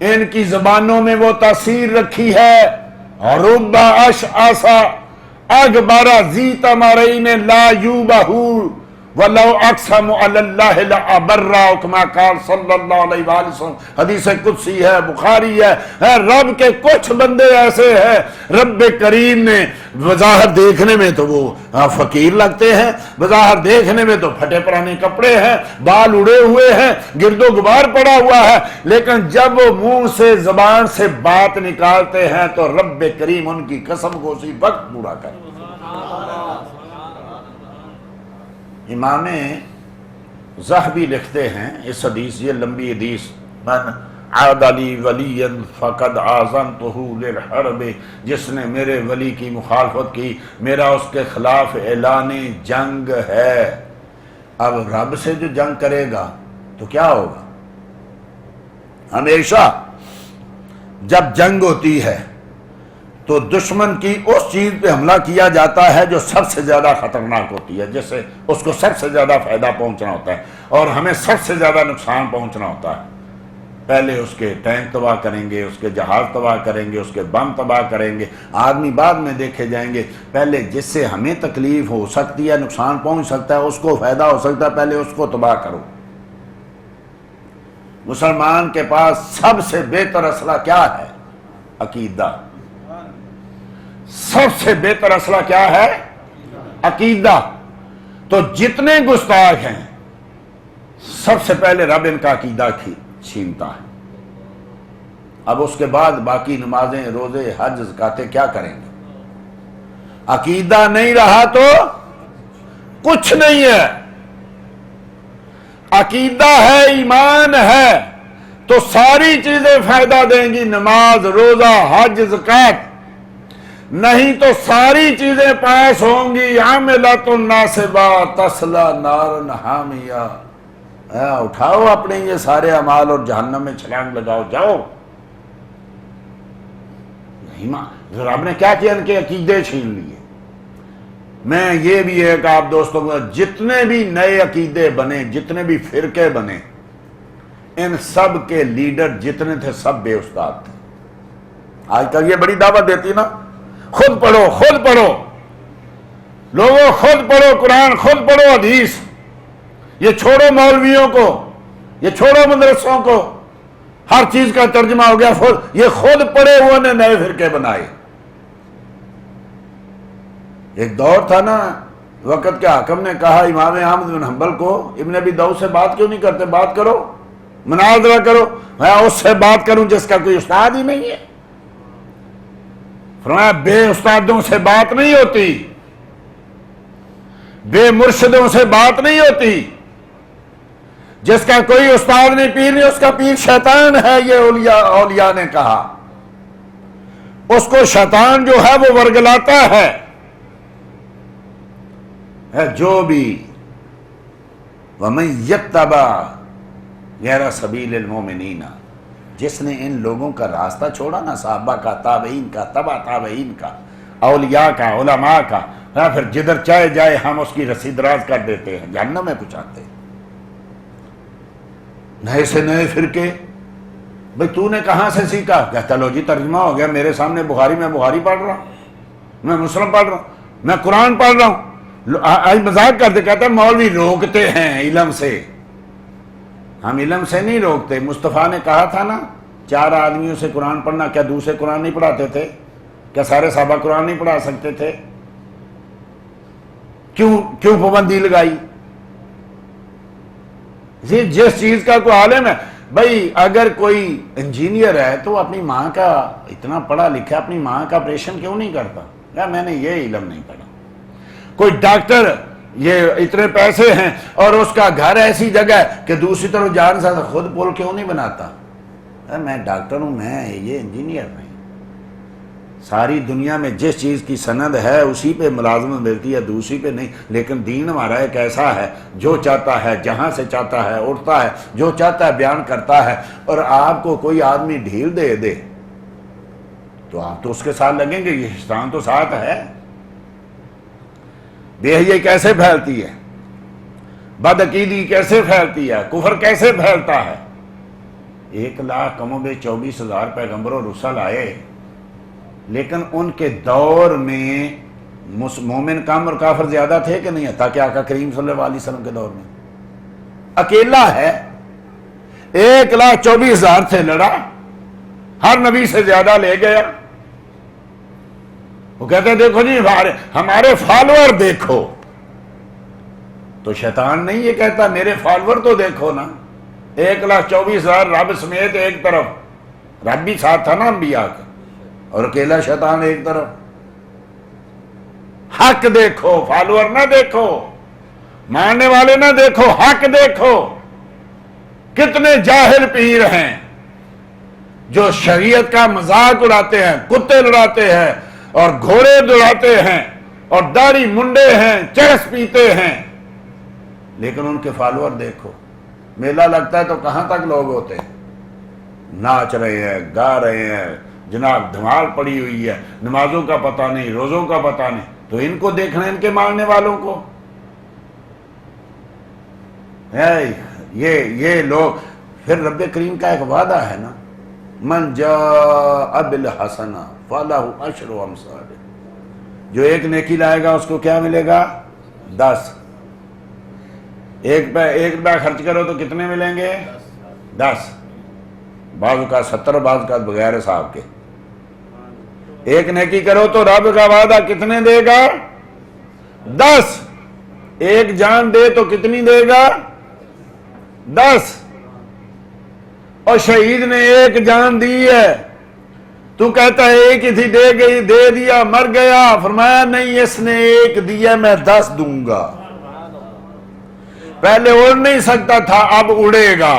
ان کی زبانوں میں وہ تاثیر رکھی ہے. رب اشعث اکبر ذی طمرین لا یوبہ ولو اقسم علی اللہ لابرہ، کما قال صلی اللہ علیہ وآلہ وسلم. حدیث قدسی ہے، بخاری ہے. رب کے کچھ بندے ایسے ہیں رب کریم نے بظاہر دیکھنے میں تو وہ فقیر لگتے ہیں، بظاہر دیکھنے میں تو پھٹے پرانے کپڑے ہیں، بال اڑے ہوئے ہیں، گرد و غبار پڑا ہوا ہے، لیکن جب وہ منہ سے زبان سے بات نکالتے ہیں تو رب کریم ان کی قسم کو اسی وقت پورا کرتے ہیں. امام ذہبی لکھتے ہیں اس حدیث، یہ لمبی حدیث، من عاد لی ولی فقد آذنتہ للحرب، جس نے میرے ولی کی مخالفت کی میرا اس کے خلاف اعلان جنگ ہے. اب رب سے جو جنگ کرے گا تو کیا ہوگا؟ ہمیشہ جب جنگ ہوتی ہے تو دشمن کی اس چیز پہ حملہ کیا جاتا ہے جو سب سے زیادہ خطرناک ہوتی ہے، جس سے اس کو سب سے زیادہ فائدہ پہنچنا ہوتا ہے اور ہمیں سب سے زیادہ نقصان پہنچنا ہوتا ہے. پہلے اس کے ٹینک تباہ کریں گے، اس کے جہاز تباہ کریں گے، اس کے بم تباہ کریں گے. آدمی بعد میں دیکھے جائیں گے. پہلے جس سے ہمیں تکلیف ہو سکتی ہے، نقصان پہنچ سکتا ہے، اس کو فائدہ ہو سکتا ہے، پہلے اس کو تباہ کرو. مسلمان کے پاس سب سے بہتر اسلحہ کیا ہے؟ عقیدہ. سب سے بہتر اسلحہ کیا ہے؟ عقیدہ. تو جتنے گستاخ ہیں سب سے پہلے رب ان کا عقیدہ چھینتا ہے. اب اس کے بعد باقی نمازیں، روزے، حج، زکاتیں کیا کریں گے؟ عقیدہ نہیں رہا تو کچھ نہیں ہے. عقیدہ ہے، ایمان ہے تو ساری چیزیں فائدہ دیں گی، نماز، روزہ، حج، زکات. نہیں تو ساری چیزیں پاس ہوں گی. عاملۃ ناصبہ تصلی نارا حامیہ. اٹھاؤ اپنے یہ سارے اعمال اور جہنم میں چھلانگ لگاؤ، جاؤ. رب نے کیا کیا؟ ان کے عقیدے چھین لیے. میں یہ بھی ہے کہ آپ دوستوں کو جتنے بھی نئے عقیدے بنے، جتنے بھی فرقے بنے، ان سب کے لیڈر جتنے تھے سب بے استاد تھے. آج کل یہ بڑی دعوت دیتی نا، خود پڑھو، خود پڑھو لوگوں، خود پڑھو قرآن، خود پڑھو حدیث. یہ چھوڑو مولویوں کو، یہ چھوڑو مدرسوں کو، ہر چیز کا ترجمہ ہو گیا یہ خود پڑھے ہوئے نے نئے فرقے بنائے. ایک دور تھا نا، وقت کے حاکم نے کہا امام احمد بن حنبل کو ابن ابی داؤد سے بات کیوں نہیں کرتے، بات کرو، مناظرہ کرو. میں اس سے بات کروں جس کا کوئی استاد ہی نہیں ہے. فرمایا بے استادوں سے بات نہیں ہوتی، بے مرشدوں سے بات نہیں ہوتی. جس کا کوئی استاد نہیں، پیر نہیں، اس کا پیر شیطان ہے. یہ اولیاء نے کہا. اس کو شیطان جو ہے وہ ورگلاتا ہے. جو بھی وَمَن يَتَّبَعْ غَيْرَ سَبِيلِ الْمُؤْمِنِينَ، جس نے ان لوگوں کا راستہ چھوڑا نا، صحابہ کا، تابعین کا، تبع تابعین کا، اولیاء کا، علماء کا، پھر جدھر چاہے جائے ہم اس کی رسی دراز کر دیتے ہیں، جہنم میں پہنچاتے ہیں. نئے سے نئے فرقے. بھئی تو نے کہاں سے سیکھا؟ کہتا لو جی ترجمہ ہو گیا میرے سامنے بخاری، میں بخاری پڑھ رہا ہوں، میں مسلم پڑھ رہا ہوں، میں قرآن پڑھ رہا ہوں. آج مذاق کرتے، کہتا ہے مولوی روکتے ہیں علم سے. ہم علم سے نہیں روکتے. مصطفیٰ نے کہا تھا نا 4 آدمیوں سے قرآن پڑھنا، کیا دوسرے قرآن نہیں پڑھاتے تھے؟ کیا سارے صحابہ قرآن نہیں پڑھا سکتے تھے؟ کیوں پابندی لگائی؟ جس چیز کا کوئی عالم ہے، بھائی اگر کوئی انجینئر ہے تو اپنی ماں کا، اتنا پڑھا لکھا اپنی ماں کا آپریشن کیوں نہیں کرتا؟ یا میں نے یہ علم نہیں پڑھا. کوئی ڈاکٹر، یہ اتنے پیسے ہیں اور اس کا گھر ایسی جگہ ہے کہ دوسری طرف جا نہیں سکتا، خود پول کیوں نہیں بناتا؟ میں ڈاکٹر ہوں، میں یہ انجینئر نہیں. ساری دنیا میں جس چیز کی سند ہے اسی پہ ملازمت ملتی ہے، دوسری پہ نہیں. لیکن دین ہمارا ایک ایسا ہے جو چاہتا ہے جہاں سے چاہتا ہے اٹھتا ہے، جو چاہتا ہے بیان کرتا ہے. اور آپ کو کوئی آدمی ڈھیل دے تو آپ تو اس کے ساتھ لگیں گے. یہ شیطان تو ساتھ ہے. بے حیائی کیسے پھیلتی ہے، بدعقیدگی کیسے پھیلتی ہے، کفر کیسے پھیلتا ہے. 1,00,000 کم و بیش 24,000 پیغمبر و رسل آئے، لیکن ان کے دور میں مومن کم اور کافر زیادہ تھے کہ نہیں؟ تاکہ آقا کریم صلی اللہ علیہ وسلم کے دور میں اکیلا ہے. 1,24,000 سے لڑا، ہر نبی سے زیادہ لے گیا. وہ کہتے ہیں دیکھو جی ہمارے فالوور دیکھو. تو شیطان نہیں یہ کہتا میرے فالوور تو دیکھو نا. 1,24,000 رب سمیت ایک طرف، رب بھی ساتھ تھا نا انبیاء کا، اور اکیلا شیطان ایک طرف. حق دیکھو، فالوور نہ دیکھو، ماننے والے نہ دیکھو، حق دیکھو. کتنے جاہل پیر ہیں جو شریعت کا مذاق اڑاتے ہیں، کتے لڑاتے ہیں اور گھوڑے دوڑاتے ہیں اور داڑھی منڈے ہیں، چرس پیتے ہیں، لیکن ان کے فالوور دیکھو. میلہ لگتا ہے تو کہاں تک لوگ ہوتے ہیں، ناچ رہے ہیں، گا رہے ہیں، جناب دھمال پڑی ہوئی ہے، نمازوں کا پتہ نہیں، روزوں کا پتہ نہیں. تو ان کو دیکھنا، ان کے ماننے والوں کو. یہ لوگ، پھر رب کریم کا ایک وعدہ ہے نا، من جاء بالحسنہ فلہ عشر امثالہ. جو ایک نیکی لائے گا اس کو کیا ملے گا؟ 10. ایک روپیہ خرچ کرو تو کتنے ملیں گے؟ 10. بعض کا 70، بعض کا بغیر حساب کے. ایک نیکی کرو تو رب کا وعدہ کتنے دے گا؟ 10. ایک جان دے تو کتنی دے گا؟ 10. اور شہید نے ایک جان دی ہے، تو کہتا ہے ایک ہی تھی، دے دیا، مر گیا. فرمایا نہیں، اس نے ایک دیا، میں 10 دوں گا. پہلے اڑ نہیں سکتا تھا، اب اڑے گا.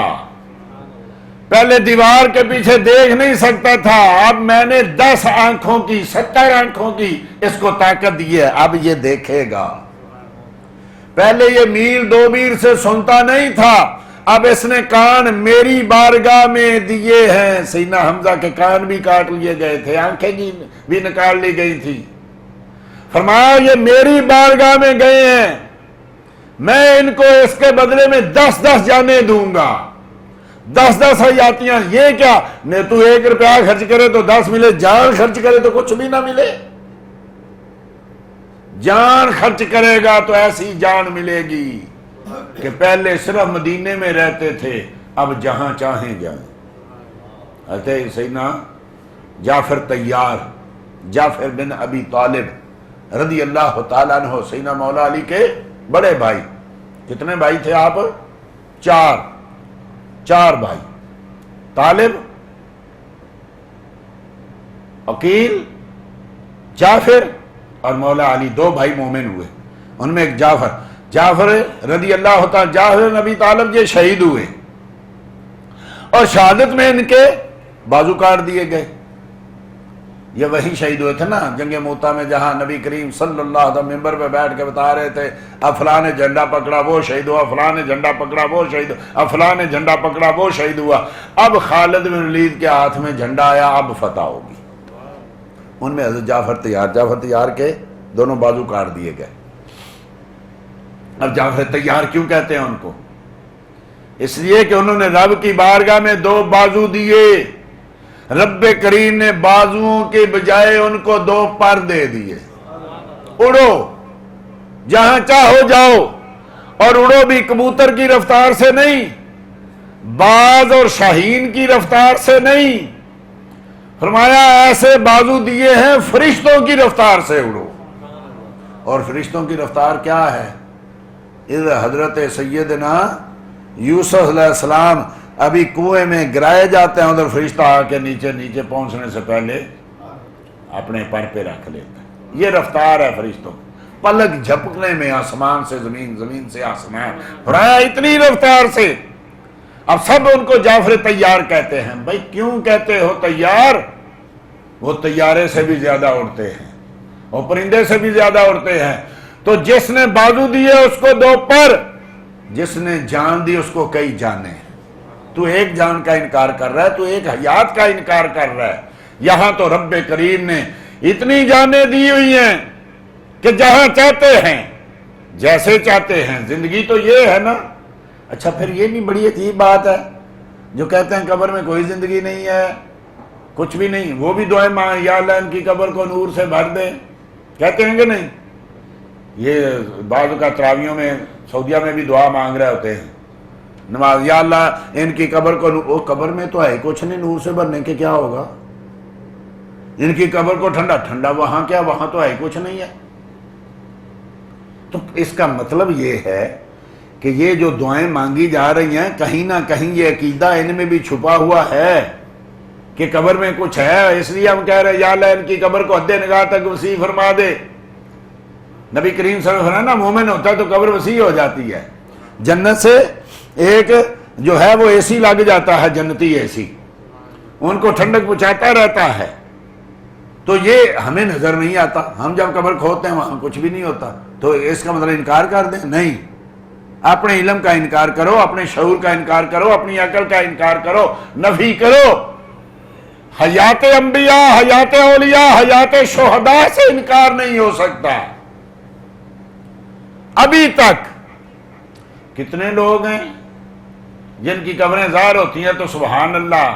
پہلے دیوار کے پیچھے دیکھ نہیں سکتا تھا، اب میں نے 10 آنکھوں کی، 70 آنکھوں کی اس کو طاقت دی ہے، اب یہ دیکھے گا. پہلے یہ میل 2 میل سے سنتا نہیں تھا، اب اس نے کان میری بارگاہ میں دیے ہیں. سیدنا حمزہ کے کان بھی کاٹ لیے گئے تھے، آنکھیں بھی نکال لی گئی تھی. فرمایا یہ میری بارگاہ میں گئے ہیں، میں ان کو اس کے بدلے میں 10 جانیں دوں گا. 10 حیاتیاں. یہ کیا؟ تو 1 روپیہ خرچ کرے تو 10 ملے، جان خرچ کرے تو کچھ بھی نہ ملے. جان خرچ کرے گا تو ایسی جان ملے گی کہ پہلے صرف مدینے میں رہتے تھے، اب جہاں چاہیں جائیں۔ حضرت سیدنا جعفر طیار، جعفر بن ابی طالب رضی اللہ تعالیٰ عنہ، سیدنا مولا علی کے بڑے بھائی۔ کتنے بھائی تھے آپ؟ چار بھائی، طالب، عقیل، جعفر اور مولا علی، 2 بھائی مومن ہوئے۔ ان میں ایک جعفر رضی اللہ تعالیٰ، جعفر نبی طالب یہ شہید ہوئے، اور شہادت میں ان کے بازو کاٹ دیے گئے۔ یہ وہی شہید ہوئے تھے نا جنگ موتا میں، جہاں نبی کریم صلی اللہ علیہ وسلم ممبر پہ بیٹھ کے بتا رہے تھے اب فلاں نے جھنڈا پکڑا وہ شہید ہوا، فلاں نے جھنڈا پکڑا وہ شہید ہوا، اب فلاں نے جھنڈا پکڑا وہ شہید ہوا، اب خالد بن ولید کے ہاتھ میں جھنڈا آیا، اب فتح ہوگی۔ ان میں حضرت جعفر طیار کے دونوں بازو کاٹ دیے گئے۔ اب جعفر طیار کیوں کہتے ہیں ان کو؟ اس لیے کہ انہوں نے رب کی بارگاہ میں 2 بازو دیے، رب کریم نے بازوؤں کے بجائے ان کو 2 پر دے دیے۔ اڑو جہاں چاہو جاؤ، اور اڑو بھی کبوتر کی رفتار سے نہیں، باز اور شاہین کی رفتار سے نہیں، فرمایا ایسے بازو دیے ہیں فرشتوں کی رفتار سے اڑو۔ اور فرشتوں کی رفتار کیا ہے؟ حضرت سیدنا یوسف علیہ السلام ابھی کنویں میں گرائے جاتے ہیں، ادھر فرشتہ آ کے نیچے پہنچنے سے پہلے اپنے پر پہ رکھ لیتا ہے۔ یہ رفتار ہے فرشتوں، پلک جھپکنے میں آسمان سے زمین، زمین سے آسمان، فرمایا اتنی رفتار سے۔ اب سب ان کو جعفر طیار کہتے ہیں۔ بھائی کیوں کہتے ہو طیار؟ وہ طیارے سے بھی زیادہ اڑتے ہیں، وہ پرندے سے بھی زیادہ اڑتے ہیں۔ تو جس نے بازو دیے اس کو 2 پر، جس نے جان دی اس کو کئی جانیں۔ تو ایک جان کا انکار کر رہا ہے، تو ایک حیات کا انکار کر رہا ہے۔ یہاں تو رب کریم نے اتنی جانیں دی ہوئی ہیں کہ جہاں چاہتے ہیں جیسے چاہتے ہیں۔ زندگی تو یہ ہے نا۔ اچھا پھر یہ نہیں بڑی عجیب بات ہے جو کہتے ہیں قبر میں کوئی زندگی نہیں ہے، کچھ بھی نہیں، وہ بھی دعائیں مانگ، یا اللہ ان کی قبر کو نور سے بھر دے، کہتے ہیں کہ نہیں؟ یہ بعض کا تراویوں میں سعودیہ میں بھی دعا مانگ رہے ہوتے ہیں نماز، یا اللہ ان کی قبر کو، وہ قبر میں تو ہے کچھ نہیں، نور سے بھرنے کے کیا ہوگا؟ ان کی قبر کو ٹھنڈا وہاں کیا، وہاں تو ہے کچھ نہیں ہے۔ تو اس کا مطلب یہ ہے کہ یہ جو دعائیں مانگی جا رہی ہیں کہیں نہ کہیں یہ عقیدہ ان میں بھی چھپا ہوا ہے کہ قبر میں کچھ ہے، اس لیے ہم کہہ رہے ہیں یا اللہ ان کی قبر کو حد نگاہ تک وسیع فرما دے۔ نبی کریم صلی اللہ علیہ وسلم نا مومن ہوتا ہے تو قبر وسیع ہو جاتی ہے، جنت سے ایک جو ہے وہ اے سی لگ جاتا ہے، جنتی اے سی، ان کو ٹھنڈک پہنچاتا رہتا ہے۔ تو یہ ہمیں نظر نہیں آتا، ہم جب قبر کھودتے ہیں وہاں کچھ بھی نہیں ہوتا، تو اس کا مطلب انکار کر دیں؟ نہیں، اپنے علم کا انکار کرو، اپنے شعور کا انکار کرو، اپنی عقل کا انکار کرو، نفی کرو۔ حیات انبیاء، حیات اولیاء، حیات شہداء سے انکار نہیں ہو سکتا۔ ابھی تک کتنے لوگ ہیں جن کی قبریں ظاہر ہوتی ہیں تو سبحان اللہ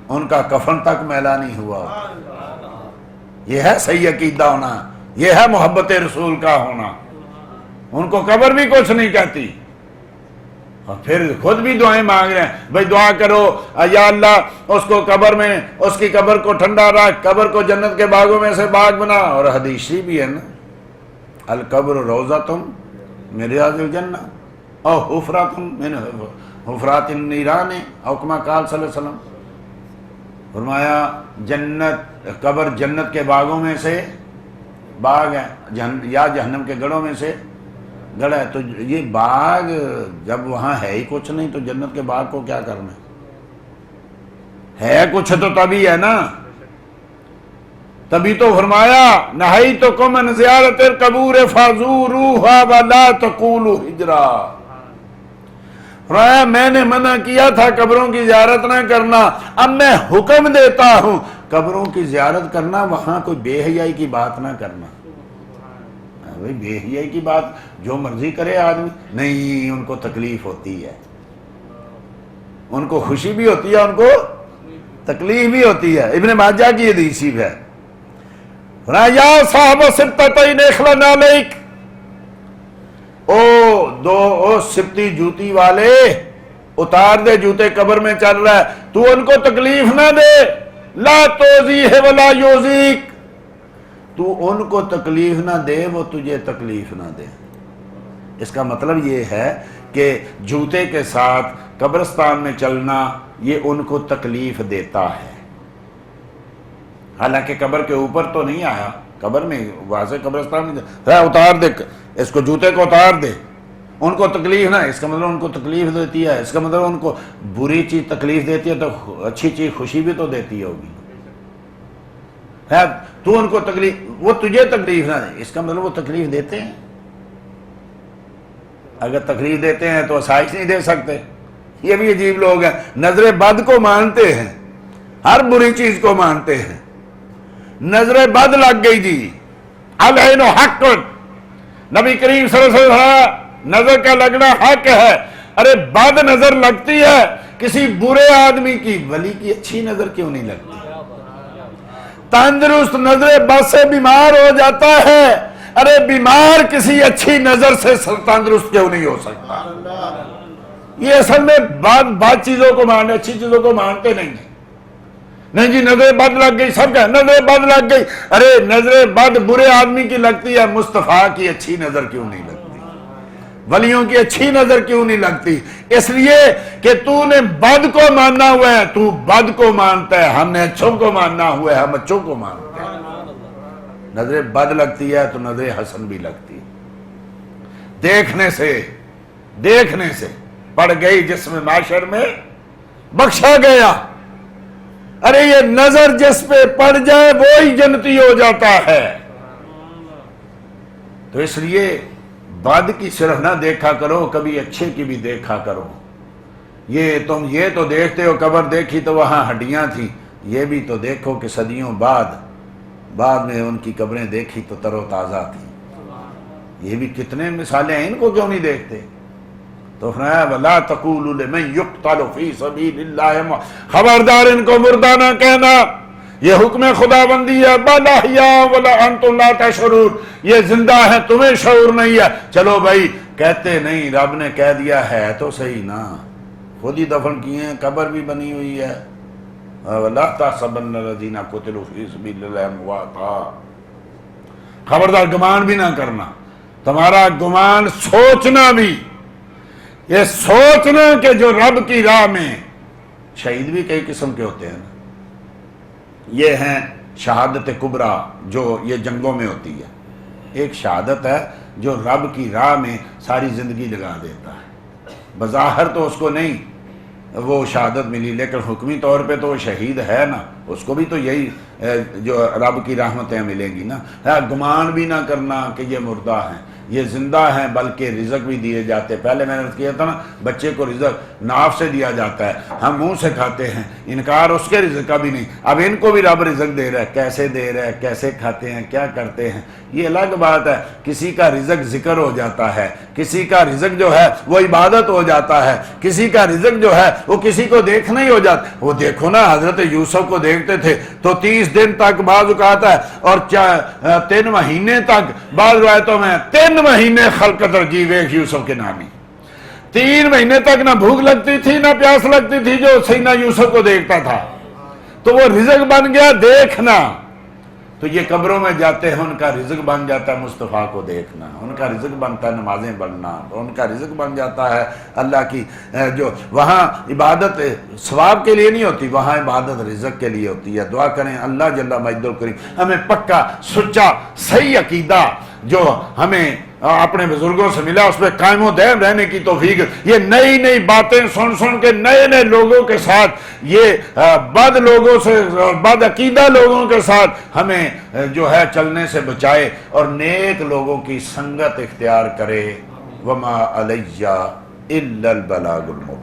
ان کا کفن تک میلا نہیں ہوا۔ یہ ہے صحیح عقیدہ ہونا، یہ ہے محبت رسول کا ہونا۔ ان کو قبر بھی کچھ نہیں کہتی، اور پھر خود بھی دعائیں مانگ رہے ہیں، بھائی دعا کرو یا اللہ اس کو قبر میں، اس کی قبر کو ٹھنڈا رکھ، قبر کو جنت کے باغوں میں سے باغ بنا۔ اور حدیثی بھی ہے نا، القبر روضۃ من ریاض الجنہ او حفرۃ من حفرات النیران، او کما قال صلی اللہ علیہ وسلم، فرمایا جنت، قبر جنت کے باغوں میں سے باغ ہے، یا جہنم کے گڑھوں میں سے گڑھ ہے۔ تو یہ باغ جب وہاں ہے ہی کچھ نہیں تو جنت کے باغ کو کیا کرنا ہے کچھ تو تبھی ہے نا، تبھی تو فرمایا نہیتکم عن زیارت القبور فزوروها ولا تقولوا ہجرا۔ فرمایا میں نے منع کیا تھا قبروں کی زیارت نہ کرنا، اب میں حکم دیتا ہوں قبروں کی زیارت کرنا، وہاں کوئی بے حیائی کی بات نہ کرنا۔ بھائی بے حیائی کی بات جو مرضی کرے آدمی نہیں، ان کو تکلیف ہوتی ہے، ان کو خوشی بھی ہوتی ہے، ان کو تکلیف بھی ہوتی ہے۔ ابن ماجہ کی حدیث ہے، یا صاحب سبتتین اخلن علیک، او سبتی جوتی والے، اتار دے جوتے، قبر میں چل رہا ہے، تو ان کو تکلیف نہ دے، لا توزیہ ولا یوزیک، تو ان کو تکلیف نہ دے، وہ تجھے تکلیف نہ دے۔ اس کا مطلب یہ ہے کہ جوتے کے ساتھ قبرستان میں چلنا یہ ان کو تکلیف دیتا ہے، حالانکہ قبر کے اوپر تو نہیں آیا، قبر میں واضح قبرستان میں اتار دے، اس کو جوتے کو اتار دے، ان کو تکلیف نہ، اس کا مطلب ان کو تکلیف دیتی ہے، اس کا مطلب ان کو بری چیز تکلیف دیتی ہے تو اچھی چیز خوشی بھی تو دیتی ہوگی، ہے تو ان کو تکلیف، وہ تجھے تکلیف نہ دے، اس کا مطلب وہ تکلیف دیتے ہیں۔ اگر تکلیف دیتے ہیں تو آسائش نہیں دے سکتے، یہ بھی عجیب لوگ ہیں، نظر بد کو مانتے ہیں، ہر بری چیز کو مانتے ہیں، نظر بد لگ گئی جی، العین حق، نبی کریم صلی اللہ علیہ وسلم نظر کا لگنا حق ہے، ارے بد نظر لگتی ہے کسی برے آدمی کی، ولی کی اچھی نظر کیوں نہیں لگتی؟ تندرست نظر بد سے بیمار ہو جاتا ہے، ارے بیمار کسی اچھی نظر سے تندرست کیوں نہیں ہو سکتا؟ یہ اصل میں بات چیزوں کو مانتے، اچھی چیزوں کو مانتے نہیں ہیں۔ نہیں جی نظر بد لگ گئی، سب کا نظر بد لگ گئی، ارے نظر بد برے آدمی کی لگتی ہے، مصطفیٰ کی اچھی نظر کیوں نہیں لگتی؟ ولیوں کی اچھی نظر کیوں نہیں لگتی؟ اس لیے کہ تو نے بد کو ماننا ہوا ہے، تو بد کو مانتا ہے، ہم نے اچھوں کو ماننا ہوا ہے، ہم اچھوں کو مانتے ہیں۔ نظر بد لگتی ہے تو نظر حسن بھی لگتی ہے، دیکھنے سے پڑ گئی جسم معاشر میں بخشا گیا، ارے یہ نظر جس پہ پڑ جائے وہی جنتی ہو جاتا ہے۔ تو اس لیے بد کی صرف نہ دیکھا کرو، کبھی اچھے کی بھی دیکھا کرو۔ یہ تم یہ تو دیکھتے ہو قبر دیکھی تو وہاں ہڈیاں تھیں، یہ بھی تو دیکھو کہ صدیوں بعد میں ان کی قبریں دیکھی تو تر و تازہ تھی۔ یہ بھی کتنے مثالیں ہیں، ان کو کیوں نہیں دیکھتے؟ تو فرمایا وَلَا تَقُولُوا لِمَن يُقْتَلُ فِي سَبِيلِ اللَّهِ، خبردار ان کو مردہ نہ کہنا، یہ حکم خدا بندی ہے، بَلْ أَحْيَاءٌ وَأَنْتُمْ لَا تَشْعُرُونَ، یہ زندہ ہے تمہیں شعور نہیں ہے۔ چلو بھائی کہتے نہیں، رب نے کہہ دیا ہے تو صحیح نا، خود ہی دفن کیے ہیں، قبر بھی بنی ہوئی ہے۔ وَلَا تَحْسَبَنَّ الَّذِينَ قُتِلُوا فِي سَبِيلِ اللَّهِ أَمْوَاتًا، خبردار گمان بھی نہ کرنا، تمہارا گمان سوچنا بھی، یہ سوچنا کہ جو رب کی راہ میں شہید بھی کئی قسم کے ہوتے ہیں نا، یہ ہیں شہادت کبریٰ جو یہ جنگوں میں ہوتی ہے، ایک شہادت ہے جو رب کی راہ میں ساری زندگی لگا دیتا ہے، بظاہر تو اس کو نہیں وہ شہادت ملی، لیکن حکمی طور پہ تو وہ شہید ہے نا، اس کو بھی تو یہی جو رب کی رحمتیں ملیں گی نا۔ گمان بھی نہ کرنا کہ یہ مردہ ہیں، یہ زندہ ہیں، بلکہ رزق بھی دیے جاتے۔ پہلے میں نے کیا تھا نا، بچے کو رزق ناف سے دیا جاتا ہے، ہم منہ سے کھاتے ہیں، انکار اس کے رزق کا بھی نہیں، اب ان کو بھی رب رزق دے رہا ہے، کیسے دے رہا ہے، کیسے کھاتے ہیں، کیا کرتے ہیں، یہ الگ بات ہے۔ کسی کا رزق ذکر ہو جاتا ہے، کسی کا رزق جو ہے وہ عبادت ہو جاتا ہے، کسی کا رزق جو ہے وہ کسی کو دیکھنا ہی ہو جاتا۔ وہ دیکھو نا، حضرت یوسف کو دیکھتے تھے تو 30 دن تک بعض اوقات ہے، اور 3 مہینے تک، بعض روایتوں میں 3 مہینے خلقت رجیب ایک یوسف کے نامی، 3 مہینے تک نہ بھوک لگتی تھی نہ پیاس لگتی تھی جو سیدنا یوسف کو دیکھتا تھا، تو وہ رزق بن گیا دیکھنا۔ تو یہ قبروں میں جاتے ہیں، ان کا رزق بن جاتا ہے مصطفیٰ کو دیکھنا، ان کا رزق بنتا ہے نمازیں پڑھنا، ان کا رزق بن جاتا ہے اللہ کی جو وہاں عبادت ثواب کے لیے نہیں ہوتی، وہاں عبادت رزق کے لیے ہوتی ہے۔ دعا کریں اللہ جل مجدہ الکریم ہمیں پکا سچا صحیح عقیدہ جو ہمیں اپنے بزرگوں سے ملا اس پہ قائم و دائم رہنے کی توفیق۔ یہ نئی نئی باتیں سن کے نئے نئے لوگوں کے ساتھ، یہ بد لوگوں سے، بد عقیدہ لوگوں کے ساتھ ہمیں جو ہے چلنے سے بچائے، اور نیک لوگوں کی سنگت اختیار کرے۔ وما علیہ الا البلاغ المبین۔